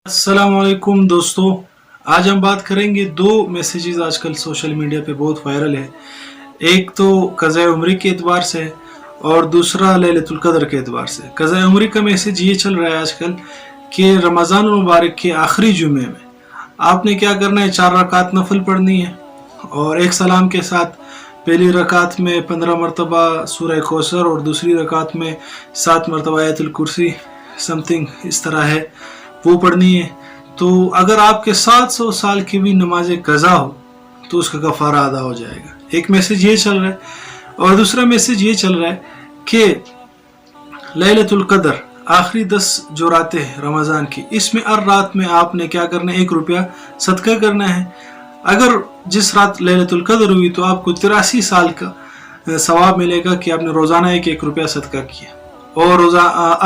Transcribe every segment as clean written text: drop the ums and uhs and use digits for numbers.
अस्सलाम वालेकुम दोस्तों, आज हम बात करेंगे दो मैसेजेस आजकल सोशल मीडिया पे बहुत वायरल है। एक तो क़ज़ा उम्री के एतबार से और दूसरा लैलतुल क़द्र के एतबार से। क़ज़ा उम्री का मैसेज ये चल रहा है आजकल कि रमज़ान मुबारक के आखिरी जुमे में आपने क्या करना है, 4 रकात नफल पढ़नी है और एक सलाम के साथ पहली रकात में 15 मरतबा सूरह कौसर और दूसरी रकात में 7 मरतबा आयतुल कुर्सी समथिंग इस तरह है वो पढ़नी है। तो अगर आपके 700 साल की भी नमाज कज़ा हो तो उसका कफ़ारा अदा हो जाएगा। एक मैसेज ये चल रहा है और दूसरा मैसेज ये चल रहा है कि लैलतुल क़द्र आखिरी 10 जो रातें हैं रमज़ान की, इसमें हर रात में आपने क्या करना है, 1 रुपया सदका करना है। अगर जिस रात लैलतुल क़द्र हुई तो आपको 83 साल का सवाब मिलेगा कि आपने रोज़ाना 1 रुपया सदका किया। और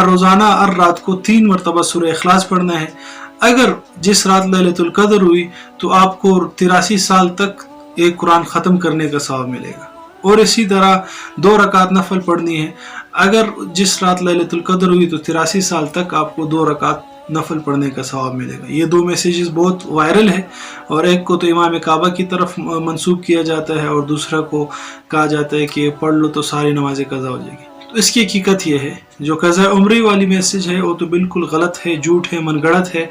रोज़ाना हर रात को 3 मरतबा सूरह इखलास पढ़ना है। अगर जिस रात लैलतुल क़द्र हुई तो आपको 83 साल तक एक कुरान ख़त्म करने का सवाब मिलेगा। और इसी तरह 2 रकात नफल पढ़नी है। अगर जिस रात लैलतुल क़द्र हुई तो 83 साल तक आपको 2 रकात नफल पढ़ने का सवाब मिलेगा। ये 2 मैसेजेस बहुत वायरल है और एक को तो इमाम काबा की तरफ मंसूब किया जाता है और दूसरा को कहा जाता है कि पढ़ लो तो सारी नमाज़ें कज़ा हो जाएगी। तो इसकी हकीकत ये है, जो क़ज़ा उम्री वाली मैसेज है वो तो बिल्कुल गलत है, झूठ है, मनगढ़ंत है।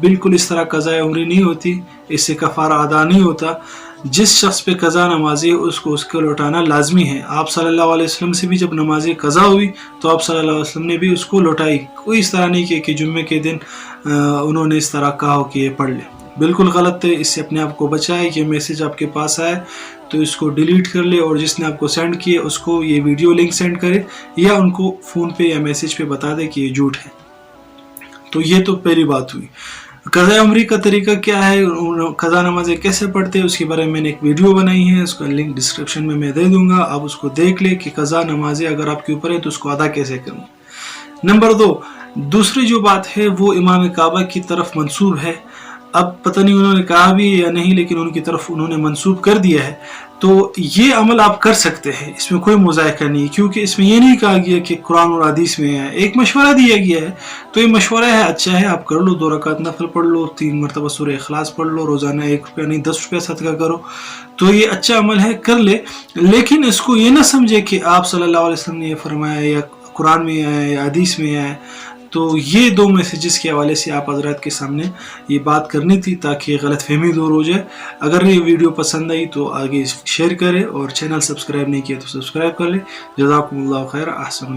बिल्कुल इस तरह क़ज़ा उम्री नहीं होती, इससे कफ़ारा अदा नहीं होता। जिस शख्स पे क़ज़ा नमाज़ी है उसको उसको लौटाना लाजमी है। आप सल्लल्लाहु अलैहि वसल्लम से भी जब नमाज़ क़ज़ा हुई तो आप सल्लल्लाहु अलैहि वसल्लम ने भी उसको लौटाई। कोई इस तरह नहीं किया कि जुम्मे के दिन उन्होंने इस तरह कहा हो कि ये पढ़ ले, बिल्कुल गलत है। इससे अपने आप को बचाए। ये मैसेज आपके पास आए तो इसको डिलीट कर ले और जिसने आपको सेंड किए उसको ये वीडियो लिंक सेंड करे या उनको फ़ोन पे या मैसेज पे बता दे कि ये झूठ है। तो ये तो पहली बात हुई। क़ज़ा उम्री का तरीका क्या है, क़ज़ा नमाज़ें कैसे पढ़ते हैं, उसके बारे में मैंने एक वीडियो बनाई है, उसका लिंक डिस्क्रिप्शन में मैं दे दूंगा। आप उसको देख ले कि क़ज़ा नमाज़ें अगर आपके ऊपर है तो उसको अदा कैसे करना। नंबर 2, दूसरी जो बात है वो इमाम काबा की तरफ मंसूब है। अब पता नहीं उन्होंने कहा भी या नहीं, लेकिन उनकी तरफ उन्होंने मंसूब कर दिया है। तो ये अमल आप कर सकते हैं, इसमें कोई मुज़ायका नहीं, क्योंकि इसमें ये नहीं कहा गया कि कुरान और हदीस में है। एक मशवरा दिया गया है तो ये मशवरा है, अच्छा है, आप कर लो। 2 रकात नफल पढ़ लो, 3 मरतबा सूरह इखलास पढ़ लो, रोज़ाना 1 रुपया नहीं 10 रुपया सदका करो। तो ये अच्छा अमल है, कर ले। लेकिन इसको ये ना समझे कि आप सल्लल्लाहु अलैहि वसल्लम ने ये फरमाया या कुरान में है या हदीस में है। तो ये 2 मैसेजेस के हवाले से आप हज़रात के सामने ये बात करनी थी ताकि गलत फहमी दूर हो जाए। अगर ये वीडियो पसंद आई तो आगे शेयर करें और चैनल सब्सक्राइब नहीं किया तो सब्सक्राइब कर ले। जज़ाकुमुल्लाह खैर। अहसन।